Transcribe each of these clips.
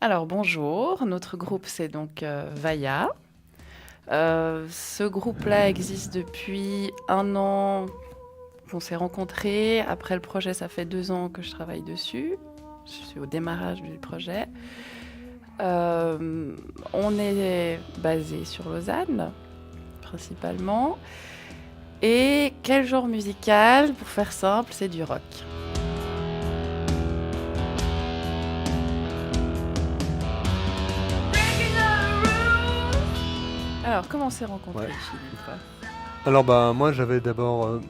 Alors bonjour, notre groupe c'est donc Vaya. Ce groupe-là existe depuis 1 an qu'on s'est rencontrés. Après le projet, ça fait 2 ans que je travaille dessus. Je suis au démarrage du projet. On est basé sur Lausanne, principalement. Et quel genre musical? Pour faire simple, c'est du rock. Alors, comment on s'est rencontrés, Ouais. Philippe? Alors bah moi j'avais d'abord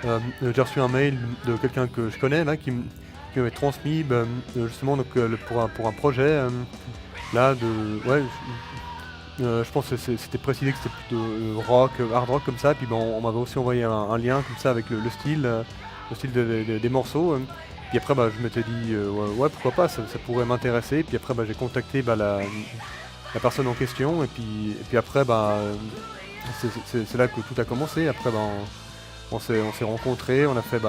j'ai reçu un mail de quelqu'un que je connais là qui m'avait transmis justement donc pour un projet là de ouais je pense que c'était précisé que c'était plutôt rock hard rock comme ça puis ben, on m'avait aussi envoyé un lien comme ça avec le style des morceaux puis après bah je m'étais dit ouais pourquoi pas ça pourrait m'intéresser puis après bah j'ai contacté la personne en question et puis après bah c'est là que tout a commencé. Après, ben, on s'est rencontrés, on a fait,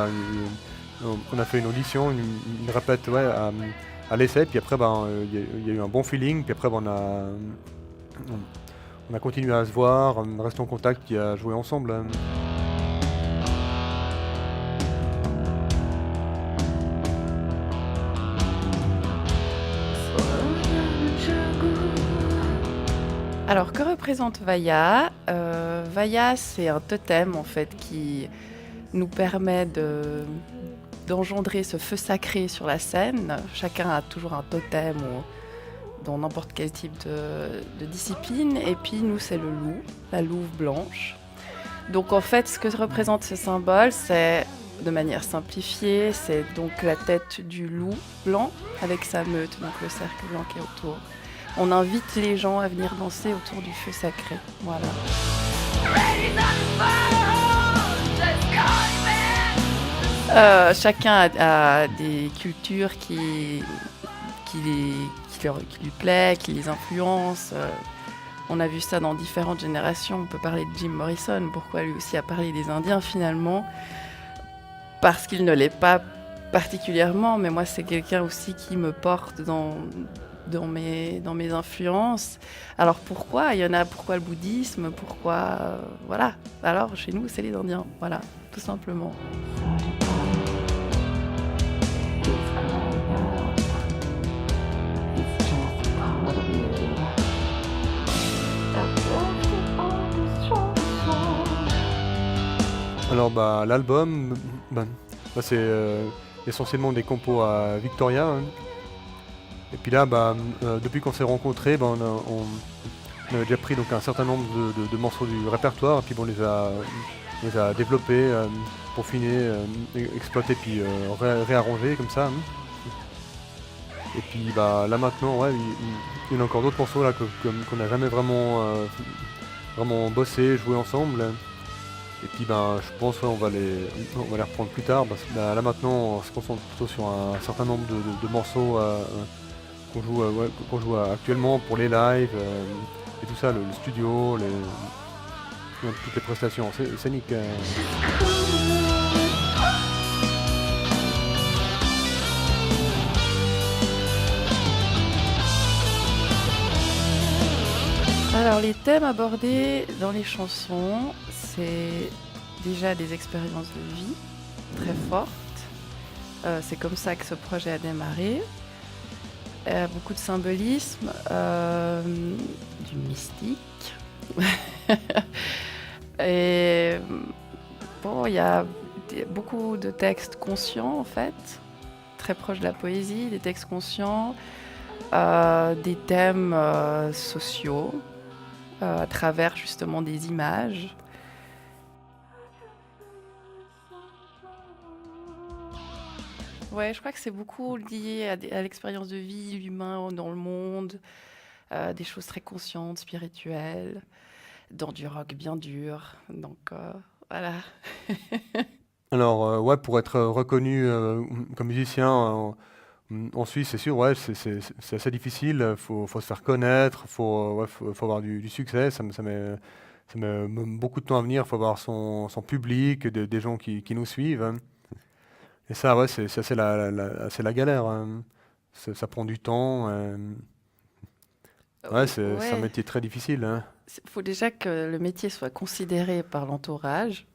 on a fait une audition, une répète ouais, à l'essai. Puis après, il y a eu un bon feeling. Puis après, on a continué à se voir, rester en contact, puis à jouer ensemble. Alors, que représente Vaya? Vaya, c'est un totem en fait qui nous permet d'engendrer ce feu sacré sur la scène. Chacun a toujours un totem dans n'importe quel type de discipline. Et puis nous, c'est le loup, la louve blanche. Donc en fait, ce que représente ce symbole, c'est de manière simplifiée, c'est donc la tête du loup blanc avec sa meute, donc le cercle blanc qui est autour. On invite les gens à venir danser autour du feu sacré. Voilà. Chacun a des cultures qui lui plaît, qui les influencent. On a vu ça dans différentes générations. On peut parler de Jim Morrison. Pourquoi lui aussi a parlé des Indiens finalement? Parce qu'il ne l'est pas particulièrement, mais moi c'est quelqu'un aussi qui me porte dans mes influences. Alors pourquoi? Il y en a, pourquoi le bouddhisme? Pourquoi voilà. Alors chez nous, c'est les Indiens. Voilà, tout simplement. Alors bah, l'album, c'est essentiellement des compos à Victoria. Et puis là, depuis qu'on s'est rencontrés, on avait déjà pris donc, un certain nombre de morceaux du répertoire et puis on les a développés, peaufinés, exploités puis réarrangés comme ça. Et puis bah, là maintenant, ouais, il y en a encore d'autres morceaux là qu'on n'a jamais vraiment bossé, joué ensemble. Et puis je pense on va les reprendre plus tard parce que là maintenant on se concentre plutôt sur un certain nombre de morceaux qu'on joue actuellement pour les lives et tout ça, le studio, toutes les prestations scéniques. Alors les thèmes abordés dans les chansons, c'est déjà des expériences de vie très fortes. C'est comme ça que ce projet a démarré. Beaucoup de symbolisme, du mystique. Et bon, il y a beaucoup de textes conscients en fait, très proches de la poésie, des textes conscients, des thèmes sociaux, à travers justement des images. Ouais, je crois que c'est beaucoup lié à l'expérience de vie, l'humain dans le monde, des choses très conscientes, spirituelles, dans du rock bien dur. Donc voilà. Alors ouais, pour être reconnu comme musicien en Suisse, c'est sûr, ouais, c'est assez difficile. Faut se faire connaître, faut avoir du succès. Ça met beaucoup de temps à venir. Faut avoir son public, des gens qui nous suivent. Et ça, ouais, c'est assez c'est la galère. Ça prend du temps. Ouais, c'est un Ouais, métier très difficile, hein. il faut déjà que le métier soit considéré par l'entourage.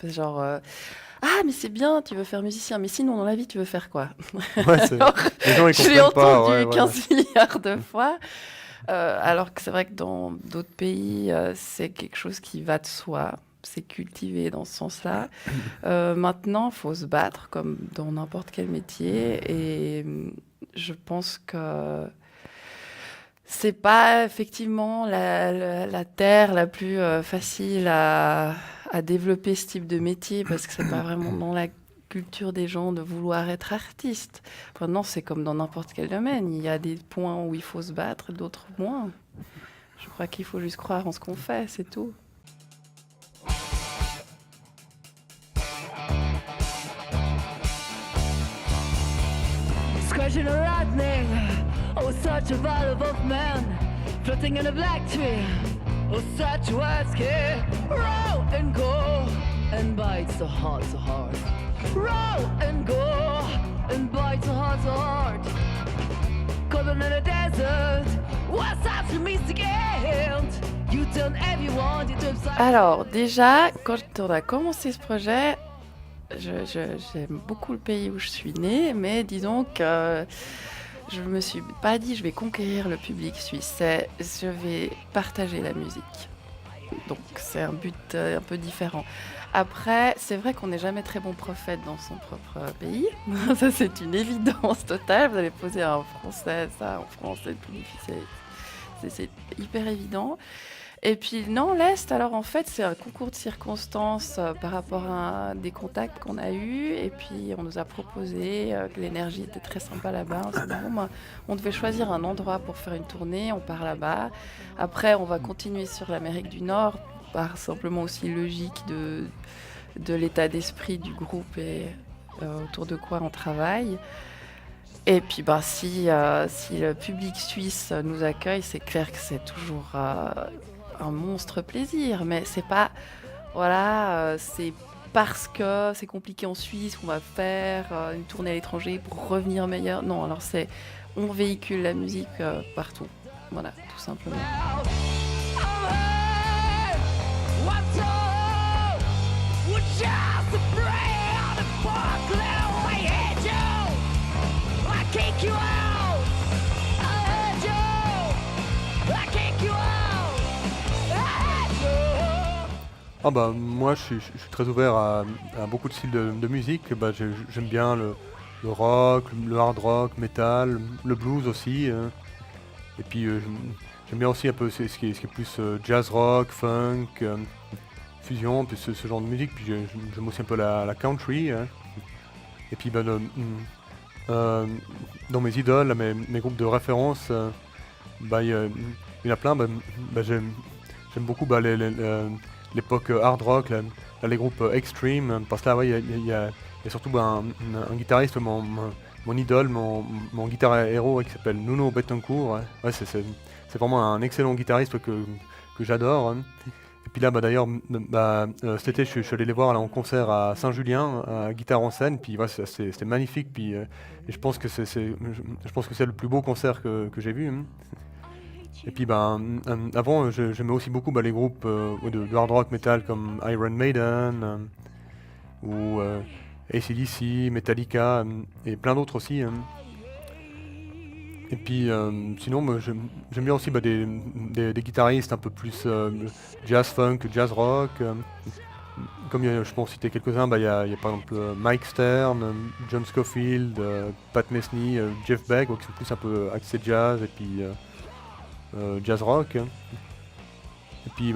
Genre, ah, mais c'est bien, tu veux faire musicien, mais sinon, dans la vie, tu veux faire quoi? Ouais, Alors, les gens ils je l'ai comprennent pas, ouais, entendu voilà. 15 milliards de fois. Alors que c'est vrai que dans d'autres pays, c'est quelque chose qui va de soi. C'est cultivé dans ce sens-là. Maintenant, il faut se battre comme dans n'importe quel métier. Et je pense que c'est pas effectivement la terre la plus facile à développer ce type de métier parce que c'est pas vraiment dans la culture des gens de vouloir être artiste. Maintenant, c'est comme dans n'importe quel domaine. Il y a des points où il faut se battre, d'autres moins. Je crois qu'il faut juste croire en ce qu'on fait, c'est tout. Scratching a lightning, oh such a violent of man, floating in a black tree, oh such a wild scare, roll and go, and bite so hard, so hard, roll and go, and bite so hard, so hard, covered in a desert, what's up to mystic end, you turn everyone into upside. Alors, déjà, quand on a commencé ce projet, j'aime beaucoup le pays où je suis née, mais disons que je me suis pas dit je vais conquérir le public suisse, c'est je vais partager la musique. Donc c'est un but un peu différent. Après, c'est vrai qu'on n'est jamais très bon prophète dans son propre pays. Ça, c'est une évidence totale. Vous allez poser à un Français ça en France, c'est plus difficile. C'est hyper évident. Et puis non, l'Est, alors en fait, c'est un concours de circonstances par rapport à des contacts qu'on a eus. Et puis on nous a proposé que l'énergie était très sympa là-bas. On s'est dit, bon, ben, on devait choisir un endroit pour faire une tournée, on part là-bas. Après, on va continuer sur l'Amérique du Nord, par simplement aussi logique de l'état d'esprit du groupe et autour de quoi on travaille. Et puis bah, si le public suisse nous accueille, c'est clair que c'est toujours un monstre plaisir. Mais c'est pas, voilà, c'est parce que c'est compliqué en Suisse qu'on va faire une tournée à l'étranger pour revenir meilleur. Non, alors c'est, on véhicule la musique partout. Voilà, tout simplement. Ah bah moi je suis très ouvert à beaucoup de styles de musique. Bah, j'aime bien le rock, le hard rock, metal, le blues aussi. Et puis j'aime bien aussi un peu ce qui est plus jazz rock, funk, fusion, puis ce genre de musique. Puis j'aime aussi un peu la country, hein. Et puis bah, euh, dans mes idoles, là, mes groupes de référence, bah, il y en a plein. Bah, j'aime beaucoup bah, l'époque hard rock, là, les groupes extreme, parce que là, ouais, il y a surtout bah, un guitariste, mon idole, mon guitar héros ouais, qui s'appelle Nuno Bettencourt. Ouais, ouais, c'est vraiment un excellent guitariste que j'adore, hein. Et puis là, bah, d'ailleurs, cet été, je suis allé les voir là, en concert à Saint-Julien, à Guitare en scène, puis ouais, c'était magnifique, puis et je pense que je pense que c'est le plus beau concert que j'ai vu, hein. Et puis avant, j'aimais aussi beaucoup bah, les groupes de hard rock metal comme Iron Maiden ou AC/DC, Metallica et plein d'autres aussi, hein. Et puis sinon, moi, j'aime bien aussi bah, des guitaristes un peu plus jazz funk, jazz rock. Comme je peux en citer quelques-uns, bah, il y a par exemple Mike Stern, John Scofield, Pat Metheny, Jeff Beck, qui sont plus un peu axés jazz et puis jazz rock. Et puis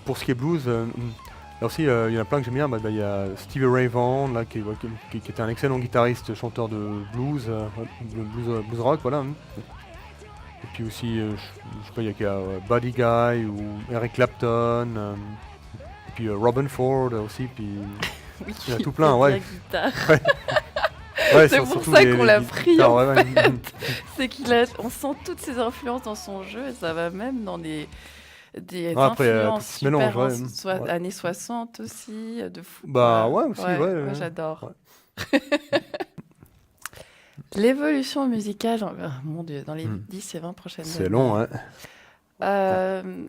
pour ce qui est blues, là aussi il y en a plein que j'aime bien. Bah, il y a Stevie Ray Vaughan là, qui était un excellent guitariste, chanteur de blues, blues rock, voilà, hein. Et puis aussi, je sais pas, il y a Buddy Guy ou Eric Clapton, et puis Robin Ford aussi, puis Oui, il y en a tout il plein, fait de la ouais. guitare. Ouais, C'est pour surtout ça qu'on l'a les pris guitares, en ouais, ouais. fait. C'est on sent toutes ses influences dans son jeu et ça va même dans des Ah, après, tout influences qui se mélange, super ouais. Ouais. années 60 aussi, de fou. Bah Voilà. ouais aussi, Ouais, ouais. moi j'adore. Ouais. L'évolution musicale, mon Dieu, dans les Hmm. 10 et 20 prochaines C'est années. long, hein. Euh,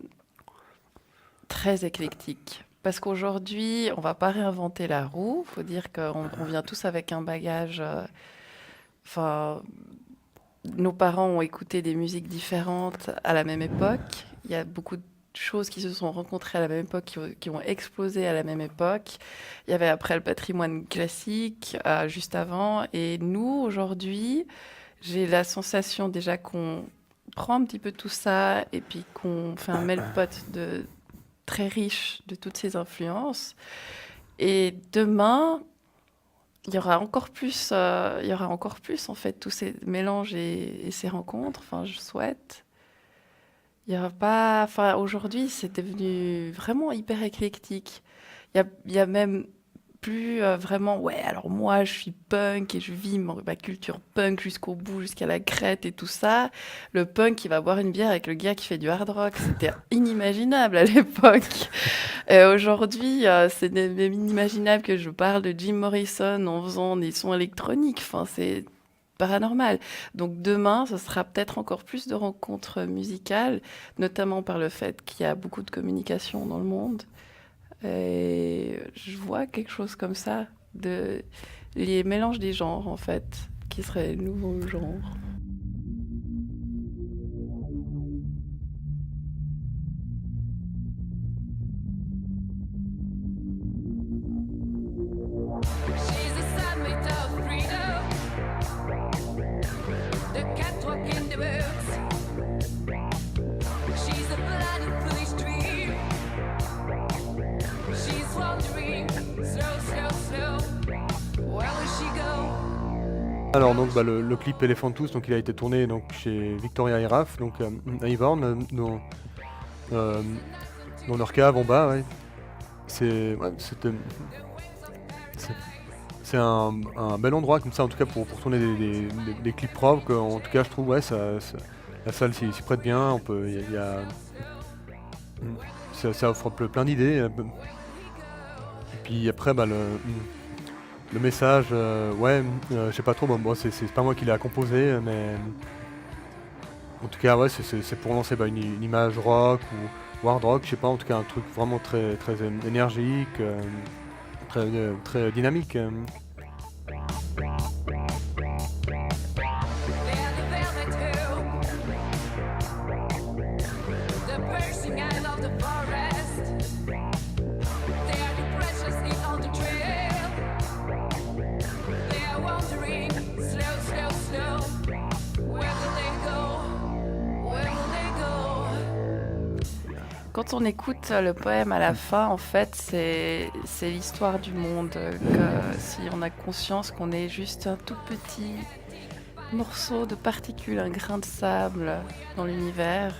Très éclectique. Parce qu'aujourd'hui, on va pas réinventer la roue. Faut dire qu'on vient tous avec un bagage. Enfin, nos parents ont écouté des musiques différentes à la même époque. Il y a beaucoup de choses qui se sont rencontrées à la même époque, qui ont explosé à la même époque. Il y avait après le patrimoine classique, juste avant. Et nous, aujourd'hui, j'ai la sensation déjà qu'on prend un petit peu tout ça et puis qu'on fait un melting-pot très riche de toutes ces influences. Et demain, il y aura encore plus en fait tous ces mélanges et ces rencontres. Enfin, je souhaite. Il y aura pas. Enfin, aujourd'hui, c'est devenu vraiment hyper éclectique. Il y a même plus vraiment. Ouais, alors moi, je suis punk et je vis ma culture punk jusqu'au bout, jusqu'à la crête et tout ça. Le punk qui va boire une bière avec le gars qui fait du hard rock, c'était inimaginable à l'époque. Et aujourd'hui, c'est même inimaginable que je parle de Jim Morrison en faisant des sons électroniques. Enfin, c'est paranormal. Donc demain, ce sera peut-être encore plus de rencontres musicales, notamment par le fait qu'il y a beaucoup de communication dans le monde. Et je vois quelque chose comme ça, les mélanges des genres, en fait, qui seraient le nouveau genre. She's a summit of freedom. The cat walking the woods. She's a bloody foolish dream. She's wandering slow, slow, slow. Where will she go? Alors donc le clip Elephantous, donc il a été tourné donc chez Victoria et Raph, donc à Yvonne, euh, dans leur cave en bas, ouais. C'est c'est un bel endroit comme ça en tout cas pour tourner des clips propres. En tout cas je trouve ouais la salle s'y prête bien. On peut ça offre plein d'idées. Et puis après le message, je sais pas trop. Bon, c'est pas moi qui l'ai composé, mais en tout cas ouais c'est pour lancer une image rock ou hard rock. Je sais pas, en tout cas un truc vraiment très très énergique, très dynamique. They are the velvet hue. The bursting out of the forest. They are the precious heat on the trail. They are wandering slow, slow, slow. Where will they go? Where will they go? Quand on écoute le poème à la fin, en fait, c'est l'histoire du monde. Que si on a conscience qu'on est juste un tout petit morceau de particules, un grain de sable dans l'univers,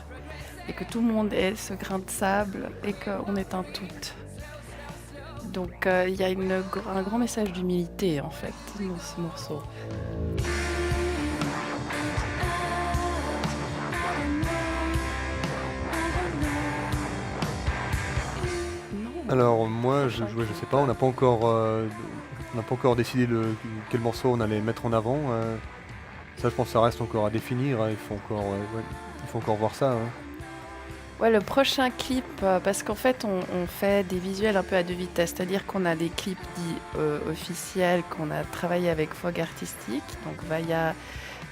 et que tout le monde est ce grain de sable, et qu'on est un tout. Donc il y a un grand message d'humilité, en fait, dans ce morceau. Alors moi je sais pas, on n'a pas encore décidé quel morceau on allait mettre en avant. Ça je pense que ça reste encore à définir, hein. Il faut encore voir ça, hein. Ouais, le prochain clip, parce qu'en fait, on fait des visuels un peu à deux vitesses, c'est-à-dire qu'on a des clips dits officiels qu'on a travaillé avec Fog Artistique, donc Vaya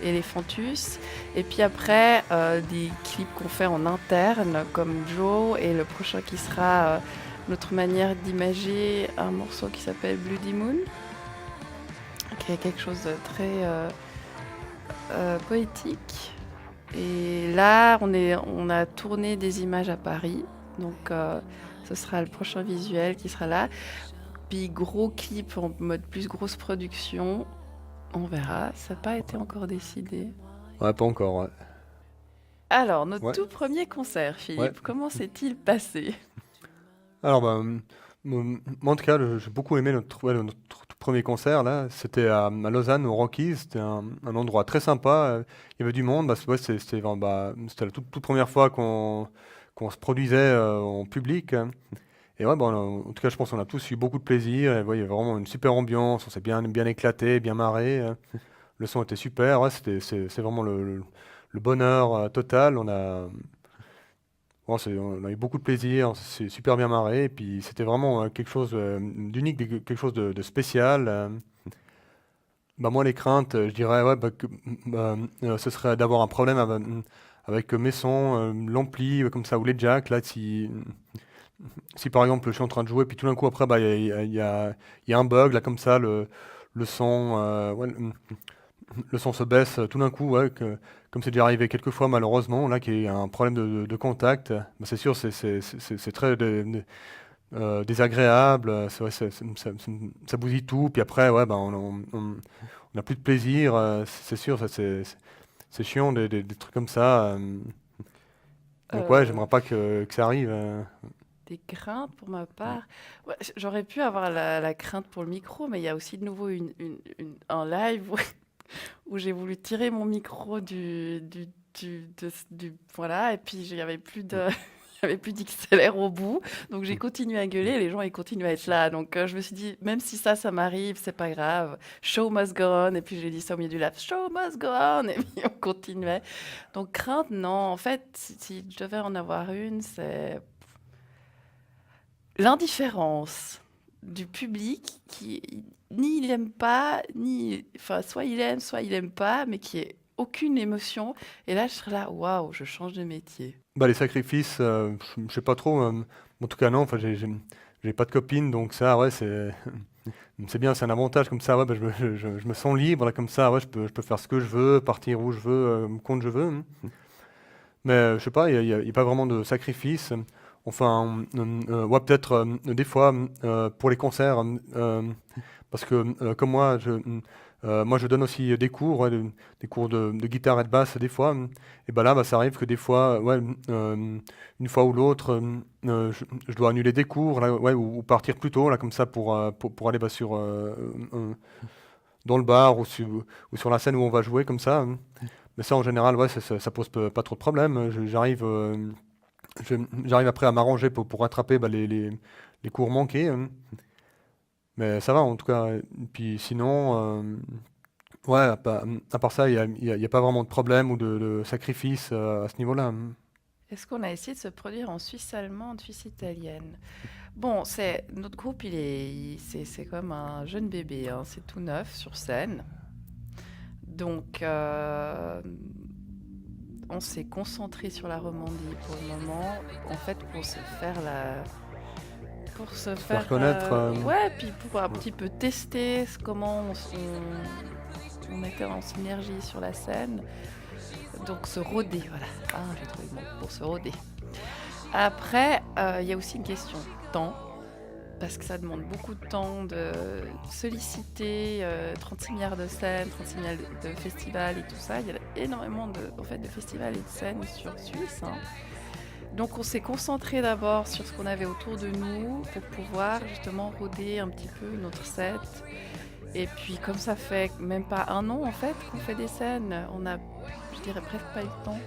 et Elephantus, et puis après des clips qu'on fait en interne, comme Joe, et le prochain qui sera notre manière d'imager un morceau qui s'appelle Bloody Moon, qui est quelque chose de très poétique. Et là, on a tourné des images à Paris, donc ce sera le prochain visuel qui sera là. Puis gros clip en mode plus grosse production, on verra, ça n'a pas été encore décidé. Ouais, pas encore, ouais. Alors, notre Ouais. tout premier concert, Philippe, Ouais. comment s'est-il passé? Alors moi en tout cas j'ai beaucoup aimé notre tout premier concert là. C'était à Lausanne au Rockies. C'était un endroit très sympa. Il y avait du monde. C'était la toute première fois qu'on se produisait en public. Et ouais, en tout cas, je pense qu'on a tous eu beaucoup de plaisir. Et, ouais, il y avait vraiment une super ambiance. On s'est bien éclaté, bien marré. le son était super, ouais, c'est vraiment le bonheur total. On a eu beaucoup de plaisir, on s'est super bien marré, et puis c'était vraiment quelque chose d'unique, quelque chose de spécial. Bah moi, les craintes, je dirais ouais, bah, ce serait d'avoir un problème avec mes sons, l'ampli, comme ça, ou les jacks. Là, si par exemple je suis en train de jouer, puis tout d'un coup après, bah, il y a un bug, là, comme ça, le son, ouais, le son se baisse tout d'un coup, ouais, comme c'est déjà arrivé quelques fois malheureusement, là, qu'il y a un problème de contact. Bah, c'est sûr, c'est très désagréable, c'est vrai, ça bousille tout, puis après, ouais, bah, on n'a plus de plaisir, c'est sûr, ça, c'est chiant, des trucs comme ça. Donc ouais, Euh, j'aimerais pas que ça arrive. des craintes pour ma part. Ouais, j'aurais pu avoir la crainte pour le micro, mais il y a aussi de nouveau un live où j'ai voulu tirer mon micro voilà, et puis il n'y avait plus de. Il n'y avait plus d'XLR au bout, donc j'ai continué à gueuler et les gens ils continuent à être là. Donc je me suis dit, même si ça m'arrive, c'est pas grave. Show must go on. Et puis j'ai dit ça au milieu du live, show must go on. Et puis on continuait. Donc crainte, non. En fait, si je devais en avoir une, c'est l'indifférence du public qui ni il aime pas, ni enfin soit il aime pas, mais qui est aucune émotion. Et là, je serais là, waouh, je change de métier. Bah, les sacrifices, je sais pas trop. En tout cas, non. Enfin, j'ai pas de copine, donc ça, ouais, c'est bien, c'est un avantage comme ça. Ouais, bah, je me sens libre là, comme ça. Ouais, je peux faire ce que je veux, partir où je veux, quand je veux. Mais je sais pas, y a pas vraiment de sacrifice. Enfin, ouais, peut-être des fois pour les concerts, parce que comme moi, je donne aussi des cours, ouais, des cours de guitare et de basse des fois. Et ben là, bah, ça arrive que des fois, ouais, une fois ou l'autre, je dois annuler des cours, là, ouais, ou partir plus tôt, là, comme ça, pour aller bah, dans le bar ou sur la scène où on va jouer, comme ça. Mais ça, en général, ouais, ça pose pas trop de problème. J'arrive après à m'arranger pour rattraper bah, les cours manqués. Mais ça va, en tout cas. Et puis sinon, ouais, à part ça, il y a pas vraiment de problème ou de sacrifice à ce niveau-là. Est-ce qu'on a essayé de se produire en Suisse allemande, Suisse italienne? Bon, c'est notre groupe, c'est comme un jeune bébé, hein, c'est tout neuf sur scène. Donc, on s'est concentré sur la Romandie pour le moment, en fait, pour se Se faire faire, connaître. ouais, puis pour un petit peu tester comment on mettait en synergie sur la scène. Donc se roder, voilà. Ah, j'ai trouvé le mot pour se roder. Après, il y a aussi une question de temps, parce que ça demande beaucoup de temps de solliciter 36 milliards de scènes, 36 milliards de festivals et tout ça. Il y a énormément de festivals et de scènes sur Suisse, hein. Donc on s'est concentré d'abord sur ce qu'on avait autour de nous pour pouvoir justement roder un petit peu notre set. Et puis comme ça fait même pas un an en fait qu'on fait des scènes, on a, je dirais presque pas eu le temps.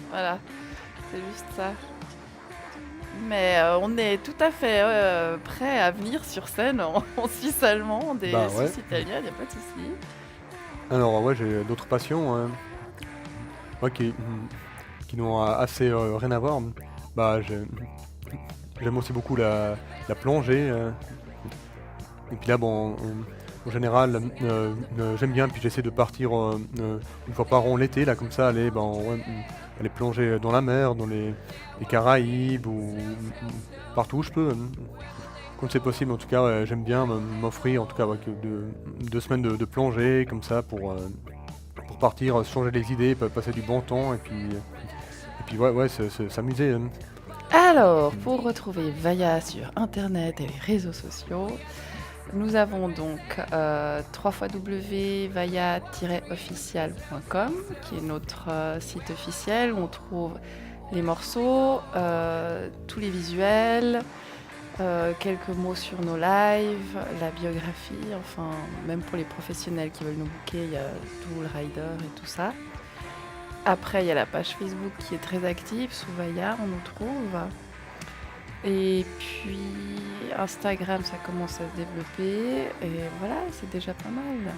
Voilà, c'est juste ça. Mais on est tout à fait prêt à venir sur scène en Suisse allemande et Bah ouais. Suisse italienne, il n'y a pas de souci. Alors ouais, j'ai d'autres passions, ouais, qui n'ont assez rien à voir. Bah, j'aime aussi beaucoup la plongée. Et puis là, bon, en général, j'aime bien, puis j'essaie de partir une fois par an l'été, là, comme ça, aller plonger dans la mer, dans les Caraïbes, ou partout où je peux. Quand c'est possible, en tout cas, ouais, j'aime bien m'offrir, en tout cas, avec 2 semaines de plongée, comme ça, pour partir, changer les idées, passer du bon temps, et puis ouais, s'amuser. Alors, pour retrouver Vaya sur Internet et les réseaux sociaux, nous avons donc www.vaya-official.com qui est notre site officiel où on trouve les morceaux, tous les visuels, quelques mots sur nos lives, la biographie, enfin même pour les professionnels qui veulent nous booker, il y a Tool Rider et tout ça. Après, il y a la page Facebook qui est très active, sous Vaya, on nous trouve. Et puis Instagram, ça commence à se développer. Et voilà, c'est déjà pas mal.